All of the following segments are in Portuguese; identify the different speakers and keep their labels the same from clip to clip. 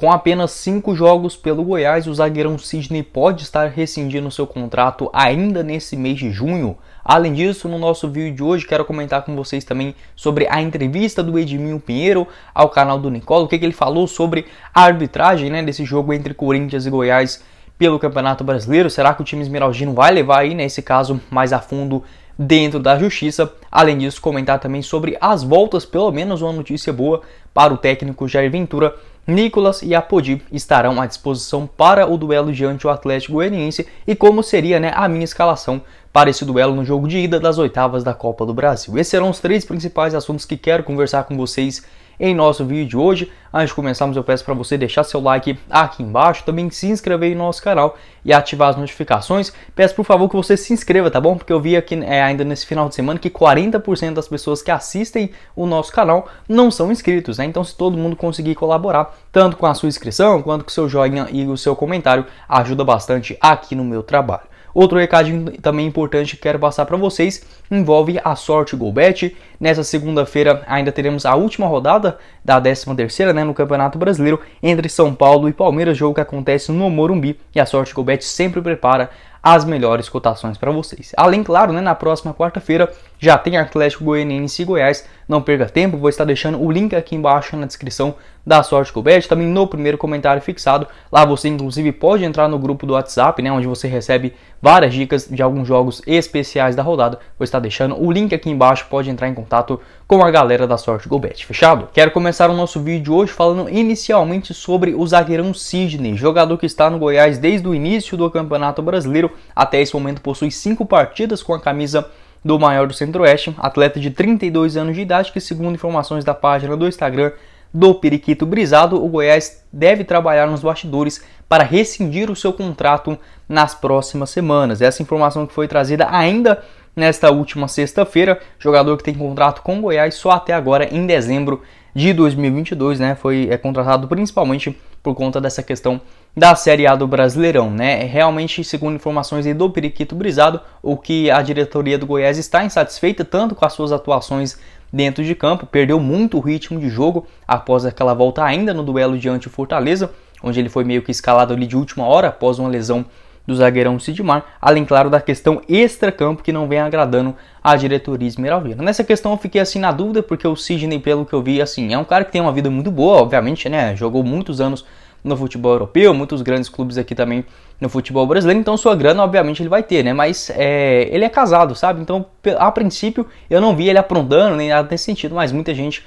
Speaker 1: Com apenas 5 jogos pelo Goiás, o zagueirão Sidney pode estar rescindindo seu contrato ainda nesse mês de junho. Além disso, no nosso vídeo de hoje, quero comentar com vocês também sobre a entrevista do Edminho Pinheiro ao canal do Nicola, o que ele falou sobre a arbitragem, desse jogo entre Corinthians e Goiás pelo Campeonato Brasileiro. Será que o time esmeraldino vai levar aí, nesse caso, mais a fundo dentro da justiça? Além disso, comentar também sobre as voltas, pelo menos uma notícia boa para o técnico Jair Ventura. Nicolas e Apodi estarão à disposição para o duelo diante do Atlético Goianiense e como seria a minha escalação para esse duelo no jogo de ida das oitavas da Copa do Brasil. Esses serão os 3 principais assuntos que quero conversar com vocês em nosso vídeo de hoje. Antes de começarmos, eu peço para você deixar seu like aqui embaixo, também se inscrever no nosso canal e ativar as notificações. Peço por favor que você se inscreva, tá bom? Porque eu vi aqui ainda nesse final de semana que 40% das pessoas que assistem o nosso canal não são inscritos, Então, se todo mundo conseguir colaborar, tanto com a sua inscrição quanto com o seu joinha e o seu comentário, ajuda bastante aqui no meu trabalho. Outro recadinho também importante que quero passar para vocês envolve a Sorte Golbet. Nessa segunda-feira ainda teremos a última rodada da 13ª, no Campeonato Brasileiro entre São Paulo e Palmeiras, jogo que acontece no Morumbi, e a Sorte Golbet sempre prepara as melhores cotações para vocês. Além, claro, na próxima quarta-feira já tem Atlético Goianiense e Goiás. Não perca tempo, vou estar deixando o link aqui embaixo na descrição da Sorte Golbet, também no primeiro comentário fixado. Lá você inclusive pode entrar no grupo do WhatsApp, onde você recebe várias dicas de alguns jogos especiais da rodada. Vou estar deixando o link aqui embaixo, pode entrar em contato com a galera da Sorte Golbet, fechado? Quero começar o nosso vídeo de hoje falando inicialmente sobre o zagueirão Sidney, jogador que está no Goiás desde o início do Campeonato Brasileiro. Até esse momento possui 5 partidas com a camisa do maior do Centro-Oeste, atleta de 32 anos de idade que, segundo informações da página do Instagram do Periquito Brisado, o Goiás deve trabalhar nos bastidores para rescindir o seu contrato nas próximas semanas. Essa informação que foi trazida ainda nesta última sexta-feira. Jogador que tem contrato com o Goiás só até agora, em dezembro de 2022, foi contratado principalmente por conta dessa questão da Série A do Brasileirão, Realmente, segundo informações do Periquito Brisado, o que a diretoria do Goiás está insatisfeita tanto com as suas atuações dentro de campo, perdeu muito o ritmo de jogo após aquela volta ainda no duelo diante do Fortaleza, onde ele foi meio que escalado ali de última hora após uma lesão do zagueirão Sidmar, além, claro, da questão extra-campo que não vem agradando a diretoria esmeraldina. Nessa questão eu fiquei assim na dúvida, porque o Sidney, pelo que eu vi, é um cara que tem uma vida muito boa, obviamente, Jogou muitos anos no futebol europeu, muitos grandes clubes aqui também no futebol brasileiro, então sua grana, obviamente, ele vai ter, Mas ele é casado, sabe? Então, a princípio, eu não vi ele aprontando, nem nada nesse sentido, mas muita gente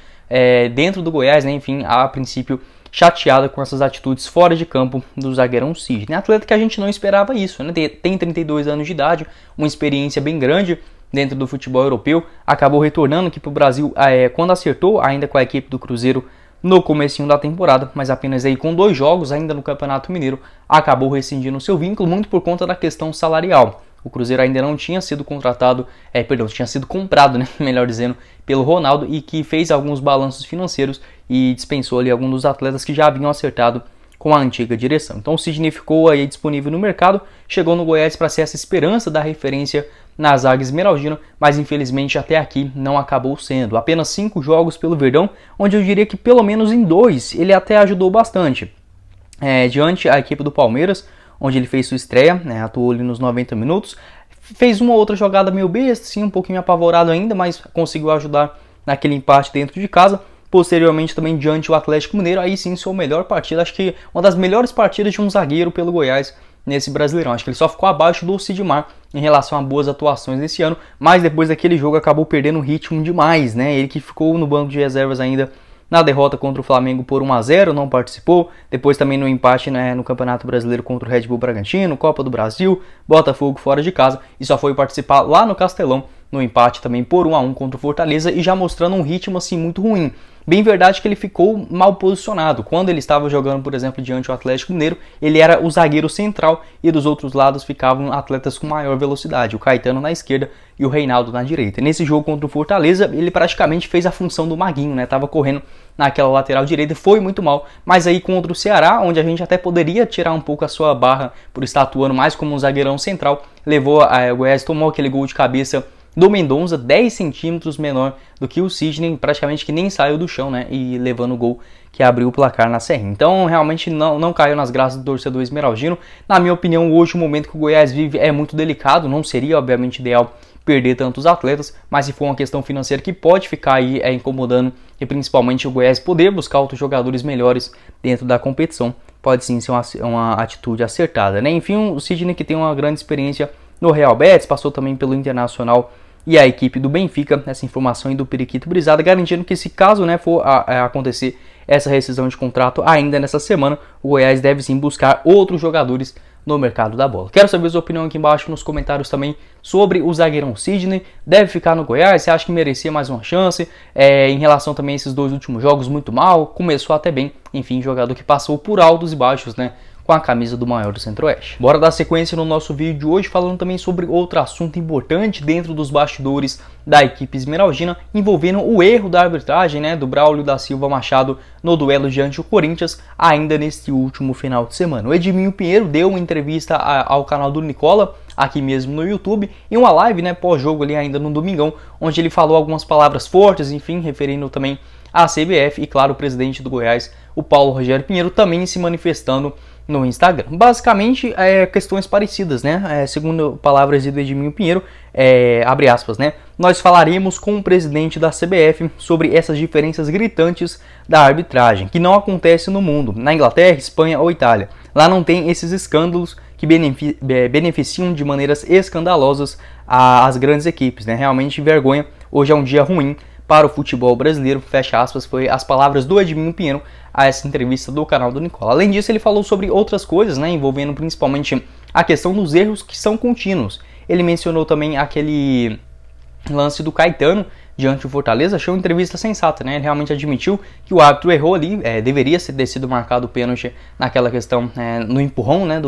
Speaker 1: dentro do Goiás, enfim, a princípio, chateada com essas atitudes fora de campo do zagueirão Sidney. Atleta que a gente não esperava isso, Tem 32 anos de idade, uma experiência bem grande dentro do futebol europeu, acabou retornando aqui para o Brasil quando acertou ainda com a equipe do Cruzeiro no comecinho da temporada, mas apenas aí com 2 jogos ainda no Campeonato Mineiro, acabou rescindindo seu vínculo muito por conta da questão salarial. O Cruzeiro ainda não tinha sido contratado, tinha sido comprado, melhor dizendo, pelo Ronaldo, e que fez alguns balanços financeiros e dispensou ali alguns dos atletas que já haviam acertado com a antiga direção. Então o Sidney ficou aí disponível no mercado, chegou no Goiás para ser essa esperança da referência na zaga esmeraldina, mas infelizmente até aqui não acabou sendo. Apenas 5 jogos pelo Verdão, onde eu diria que pelo menos em 2 ele até ajudou bastante. Diante a equipe do Palmeiras, onde ele fez sua estreia, atuou ali nos 90 minutos, fez uma outra jogada meio besta, sim, um pouquinho apavorado ainda, mas conseguiu ajudar naquele empate dentro de casa. Posteriormente também diante do Atlético Mineiro, aí sim sua melhor partida, acho que uma das melhores partidas de um zagueiro pelo Goiás nesse Brasileirão. Acho que ele só ficou abaixo do Sidmar em relação a boas atuações nesse ano, mas depois daquele jogo acabou perdendo ritmo demais, Ele que ficou no banco de reservas ainda na derrota contra o Flamengo por 1-0, não participou. Depois também no empate no Campeonato Brasileiro contra o Red Bull Bragantino, Copa do Brasil, Botafogo fora de casa, e só foi participar lá no Castelão, no empate também por 1-1 contra o Fortaleza, e já mostrando um ritmo assim muito ruim. Bem verdade que ele ficou mal posicionado. Quando ele estava jogando, por exemplo, diante do Atlético Mineiro, ele era o zagueiro central e dos outros lados ficavam atletas com maior velocidade, o Caetano na esquerda e o Reinaldo na direita. Nesse jogo contra o Fortaleza, ele praticamente fez a função do Maguinho, Tava correndo naquela lateral direita, foi muito mal. Mas aí contra o Ceará, onde a gente até poderia tirar um pouco a sua barra por estar atuando mais como um zagueirão central, o Goiás tomou aquele gol de cabeça do Mendonça, 10 centímetros menor do que o Sidney, praticamente que nem saiu do chão, né, e levando o gol que abriu o placar na Serrinha. Então, realmente não caiu nas graças do torcedor esmeraldino. Na minha opinião, hoje o momento que o Goiás vive é muito delicado, não seria, obviamente, ideal perder tantos atletas, mas se for uma questão financeira que pode ficar aí incomodando, e principalmente o Goiás poder buscar outros jogadores melhores dentro da competição, pode sim ser uma atitude acertada, né? Enfim, o Sidney, que tem uma grande experiência no Real Betis, passou também pelo Internacional e a equipe do Benfica, essa informação aí do Periquito Brisada, garantindo que se caso, né, for acontecer essa rescisão de contrato ainda nessa semana, o Goiás deve sim buscar outros jogadores no mercado da bola. Quero saber a sua opinião aqui embaixo nos comentários também sobre o zagueirão Sidney. Deve ficar no Goiás? Você acha que merecia mais uma chance? Em relação também a esses 2 últimos jogos, muito mal, começou até bem. Enfim, jogador que passou por altos e baixos, né, com a camisa do maior do Centro-Oeste. Bora dar sequência no nosso vídeo de hoje, falando também sobre outro assunto importante dentro dos bastidores da equipe esmeraldina, envolvendo o erro da arbitragem, né, do Braulio da Silva Machado no duelo diante do Corinthians, ainda neste último final de semana. O Edminho Pinheiro deu uma entrevista ao canal do Nicola, aqui mesmo no YouTube, em uma live, né, pós-jogo ali ainda no domingão, onde ele falou algumas palavras fortes, enfim, referindo também à CBF e, claro, o presidente do Goiás, o Paulo Rogério Pinheiro, também se manifestando no Instagram. Basicamente, questões parecidas, né? Segundo palavras do Edminho Pinheiro, abre aspas, né? Nós falaremos com o presidente da CBF sobre essas diferenças gritantes da arbitragem, que não acontece no mundo, na Inglaterra, Espanha ou Itália. Lá não tem esses escândalos que beneficiam de maneiras escandalosas as grandes equipes, né? Realmente vergonha. Hoje é um dia ruim para o futebol brasileiro, fecha aspas, foi as palavras do Edminho Pinheiro a essa entrevista do canal do Nicola. Além disso, ele falou sobre outras coisas, né, envolvendo principalmente a questão dos erros que são contínuos. Ele mencionou também aquele lance do Caetano diante do Fortaleza, achou uma entrevista sensata, né? Ele realmente admitiu que o árbitro errou ali, deveria ter sido marcado o pênalti naquela questão, no empurrão, né,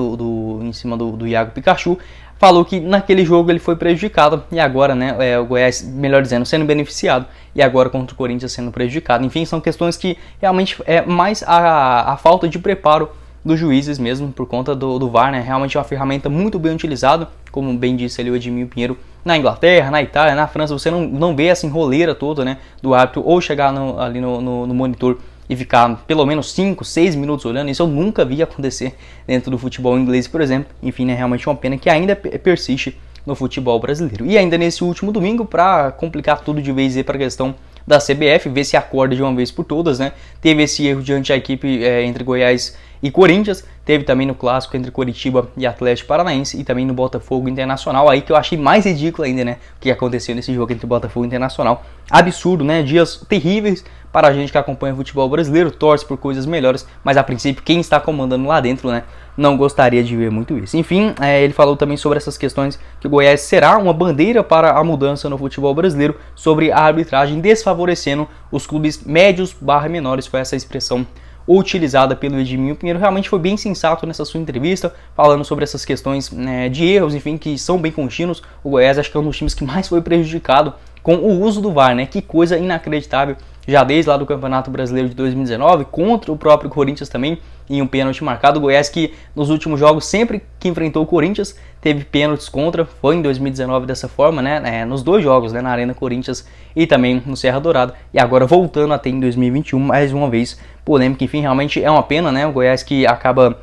Speaker 1: em cima do Iago Pikachu. Falou que naquele jogo ele foi prejudicado e agora, né, o Goiás, melhor dizendo, sendo beneficiado e agora contra o Corinthians sendo prejudicado. Enfim, são questões que realmente é mais a falta de preparo dos juízes mesmo, por conta do VAR, né? Realmente é uma ferramenta muito bem utilizada, como bem disse ali o Edminho Pinheiro, na Inglaterra, na Itália, na França, você não vê essa enroleira toda, né, do árbitro ou chegar ali no monitor e ficar pelo menos 5, 6 minutos olhando. Isso eu nunca vi acontecer dentro do futebol inglês, por exemplo. Enfim, é realmente uma pena que ainda persiste no futebol brasileiro. E ainda nesse último domingo, para complicar tudo de vez e para a questão da CBF, ver se acorda de uma vez por todas, né? Teve esse erro diante da equipe entre Goiás e Corinthians, teve também no clássico entre Coritiba e Atlético Paranaense e também no Botafogo Internacional, aí que eu achei mais ridículo ainda, né, o que aconteceu nesse jogo entre Botafogo e Internacional. Absurdo, né, dias terríveis para a gente que acompanha o futebol brasileiro, torce por coisas melhores, mas a princípio quem está comandando lá dentro, né, não gostaria de ver muito isso. Enfim, ele falou também sobre essas questões que o Goiás será uma bandeira para a mudança no futebol brasileiro, sobre a arbitragem desfavorecendo os clubes médios / menores, foi essa expressão utilizada pelo Edminho Pinheiro. Realmente foi bem sensato nessa sua entrevista, falando sobre essas questões, né, de erros, enfim, que são bem contínuos. O Goiás acho que é um dos times que mais foi prejudicado com o uso do VAR, né? Que coisa inacreditável, já desde lá do Campeonato Brasileiro de 2019, contra o próprio Corinthians também, em um pênalti marcado. O Goiás que nos últimos jogos, sempre que enfrentou o Corinthians, teve pênaltis contra, foi em 2019 dessa forma, né, nos 2 jogos, né, na Arena Corinthians e também no Serra Dourada, e agora voltando a ter em 2021, mais uma vez, polêmica. Enfim, realmente é uma pena, né, o Goiás que acaba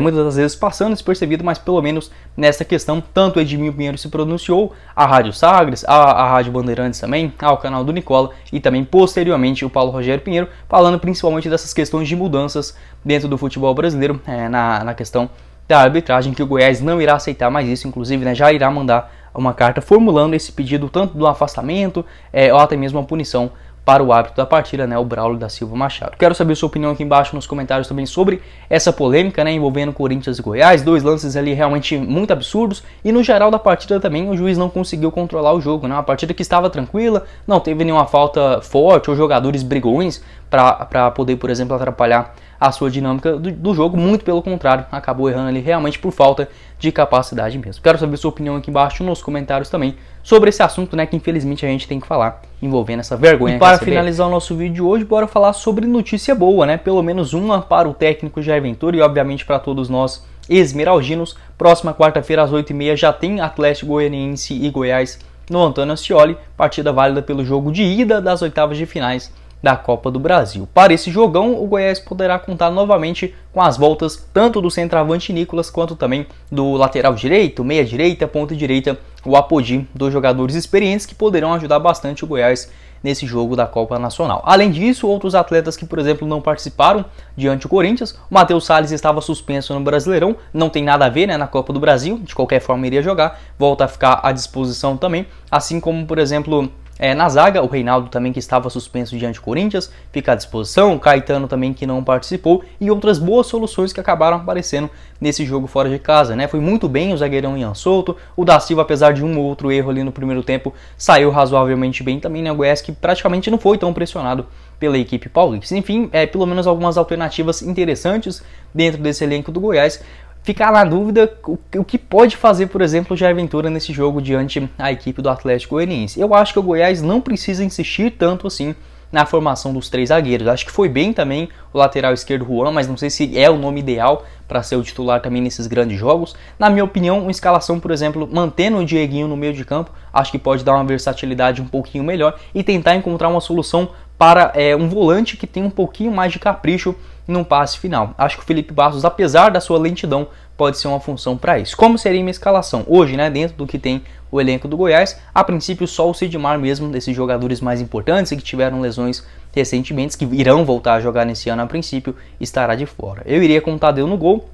Speaker 1: muitas das vezes passando despercebido, mas pelo menos nessa questão, tanto o Edminho Pinheiro se pronunciou, a Rádio Sagres, a Rádio Bandeirantes também, ao canal do Nicola e também posteriormente o Paulo Rogério Pinheiro, falando principalmente dessas questões de mudanças dentro do futebol brasileiro, na questão da arbitragem, que o Goiás não irá aceitar mais isso, inclusive, né, já irá mandar uma carta formulando esse pedido tanto do afastamento ou até mesmo a punição para o árbitro da partida, né, o Braulio da Silva Machado. Quero saber sua opinião aqui embaixo nos comentários também sobre essa polêmica, né, envolvendo Corinthians e Goiás, 2 lances ali realmente muito absurdos, e no geral da partida também o juiz não conseguiu controlar o jogo, né, uma partida que estava tranquila, não teve nenhuma falta forte ou jogadores brigões para poder, por exemplo, atrapalhar a sua dinâmica do jogo, muito pelo contrário, acabou errando ali realmente por falta de capacidade mesmo. Quero saber sua opinião aqui embaixo nos comentários também sobre esse assunto, né, que infelizmente a gente tem que falar, envolvendo essa vergonha. E para finalizar o nosso vídeo de hoje, bora falar sobre notícia boa, né, pelo menos uma para o técnico Jair Ventura e obviamente para todos nós esmeraldinos. Próxima quarta-feira às 8h30 já tem Atlético Goianiense e Goiás no Antônio Ascioli, partida válida pelo jogo de ida das oitavas de finais da Copa do Brasil. Para esse jogão, o Goiás poderá contar novamente com as voltas tanto do centroavante Nicolas quanto também do lateral direito, meia direita, ponta direita, o Apodi, dos jogadores experientes que poderão ajudar bastante o Goiás nesse jogo da Copa Nacional. Além disso, outros atletas que, por exemplo, não participaram diante do Corinthians, o Matheus Salles estava suspenso no Brasileirão, não tem nada a ver, né, na Copa do Brasil, de qualquer forma iria jogar, volta a ficar à disposição também, assim como, por exemplo, na zaga, o Reinaldo também, que estava suspenso diante do Corinthians, fica à disposição, o Caetano também, que não participou, e outras boas soluções que acabaram aparecendo nesse jogo fora de casa, né? Foi muito bem o zagueirão Ian Souto, o Da Silva, apesar de um ou outro erro ali no primeiro tempo, saiu razoavelmente bem também, né? O Goiás que praticamente não foi tão pressionado pela equipe paulista. Enfim, pelo menos algumas alternativas interessantes dentro desse elenco do Goiás. Ficar na dúvida o que pode fazer, por exemplo, o Jair Ventura nesse jogo diante da equipe do Atlético Goianiense. Eu acho que o Goiás não precisa insistir tanto assim na formação dos três zagueiros. Acho que foi bem também o lateral esquerdo Juan, mas não sei se é o nome ideal para ser o titular também nesses grandes jogos. Na minha opinião, uma escalação, por exemplo, mantendo o Dieguinho no meio de campo, acho que pode dar uma versatilidade um pouquinho melhor e tentar encontrar uma solução para um volante que tem um pouquinho mais de capricho num passe final. Acho que o Felipe Bastos, apesar da sua lentidão, pode ser uma função para isso. Como seria minha escalação? Hoje, né, dentro do que tem o elenco do Goiás, a princípio só o Sidmar mesmo, desses jogadores mais importantes e que tiveram lesões recentemente, que irão voltar a jogar nesse ano a princípio, estará de fora. Eu iria com o Tadeu no gol.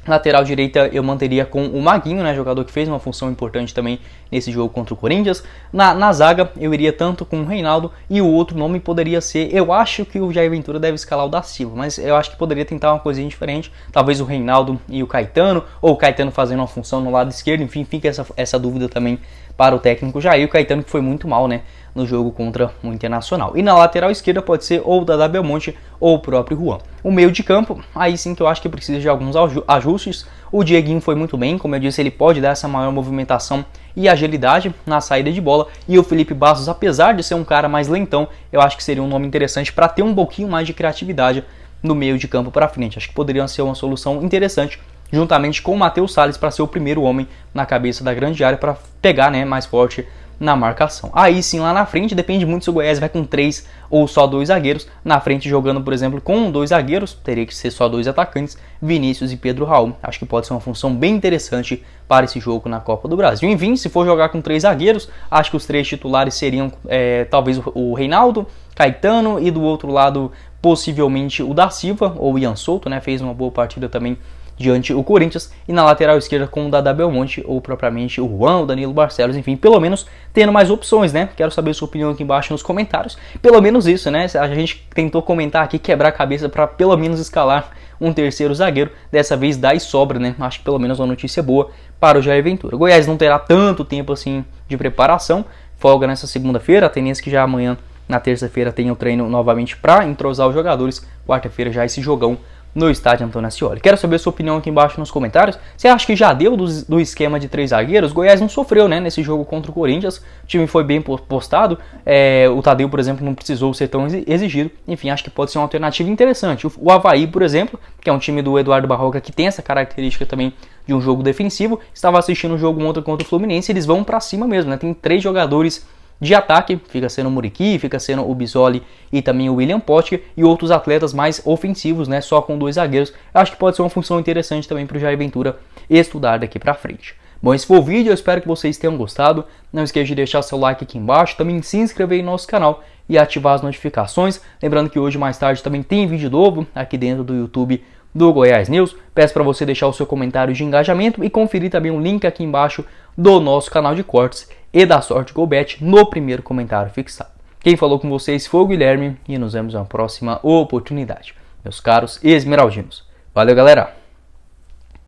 Speaker 1: Lateral direita eu manteria com o Maguinho, né, jogador que fez uma função importante também nesse jogo contra o Corinthians. Na zaga eu iria tanto com o Reinaldo e o outro nome poderia ser, eu acho que o Jair Ventura deve escalar o Da Silva, mas eu acho que poderia tentar uma coisinha diferente, talvez o Reinaldo e o Caetano, ou o Caetano fazendo uma função no lado esquerdo, enfim, fica essa dúvida também para o técnico Jair. O Caetano que foi muito mal, né, no jogo contra o Internacional. E na lateral esquerda pode ser ou o Dadá Belmonte ou o próprio Juan. O meio de campo, aí sim que eu acho que precisa de alguns ajustes. O Dieguinho foi muito bem, como eu disse, ele pode dar essa maior movimentação e agilidade na saída de bola. E o Felipe Bastos, apesar de ser um cara mais lentão, eu acho que seria um nome interessante para ter um pouquinho mais de criatividade no meio de campo para frente. Acho que poderia ser uma solução interessante, juntamente com o Matheus Salles, para ser o primeiro homem na cabeça da grande área para pegar, né, mais forte na marcação. Aí sim, lá na frente, depende muito se o Goiás vai com 3 ou só 2 zagueiros. Na frente, jogando, por exemplo, com 2 zagueiros, teria que ser só 2 atacantes, Vinícius e Pedro Raul. Acho que pode ser uma função bem interessante para esse jogo na Copa do Brasil. Enfim, se for jogar com 3 zagueiros, acho que os 3 titulares seriam talvez o Reinaldo, Caetano e do outro lado, possivelmente o Da Silva ou o Ian Souto, né? Fez uma boa partida também diante o Corinthians, e na lateral esquerda com o Dadá Belmonte ou propriamente o Juan, o Danilo Barcelos, enfim, pelo menos tendo mais opções, né? Quero saber a sua opinião aqui embaixo nos comentários. Pelo menos isso, né? A gente tentou comentar aqui, quebrar a cabeça para pelo menos escalar um terceiro zagueiro, dessa vez dá e sobra, né? Acho que pelo menos uma notícia boa para o Jair Ventura. O Goiás não terá tanto tempo assim de preparação, folga nessa segunda-feira, a tendência que já amanhã, na terça-feira, tenha o treino novamente para entrosar os jogadores, quarta-feira já esse jogão no estádio Antônio Ascioli. Quero saber a sua opinião aqui embaixo nos comentários. Você acha que já deu do esquema de 3 zagueiros? Goiás não sofreu, né, nesse jogo contra o Corinthians. O time foi bem postado. O Tadeu, por exemplo, não precisou ser tão exigido. Enfim, acho que pode ser uma alternativa interessante. O Avaí, por exemplo, que é um time do Eduardo Barroca que tem essa característica também de um jogo defensivo. Estava assistindo um jogo ontem contra o Fluminense. Eles vão pra cima mesmo, né? Tem 3 jogadores de ataque, fica sendo o Muriqui, fica sendo o Bisoli e também o William Potker, e outros atletas mais ofensivos, né, só com 2 zagueiros. Eu acho que pode ser uma função interessante também para o Jair Ventura estudar daqui para frente. Bom, esse foi o vídeo, eu espero que vocês tenham gostado. Não esqueça de deixar seu like aqui embaixo, também se inscrever no nosso canal e ativar as notificações. Lembrando que hoje mais tarde também tem vídeo novo aqui dentro do YouTube do Goiás News. Peço para você deixar o seu comentário de engajamento e conferir também o link aqui embaixo do nosso canal de cortes e da Sorte GoBet no primeiro comentário fixado. Quem falou com vocês foi o Guilherme e nos vemos na próxima oportunidade. Meus caros esmeraldinos. Valeu, galera!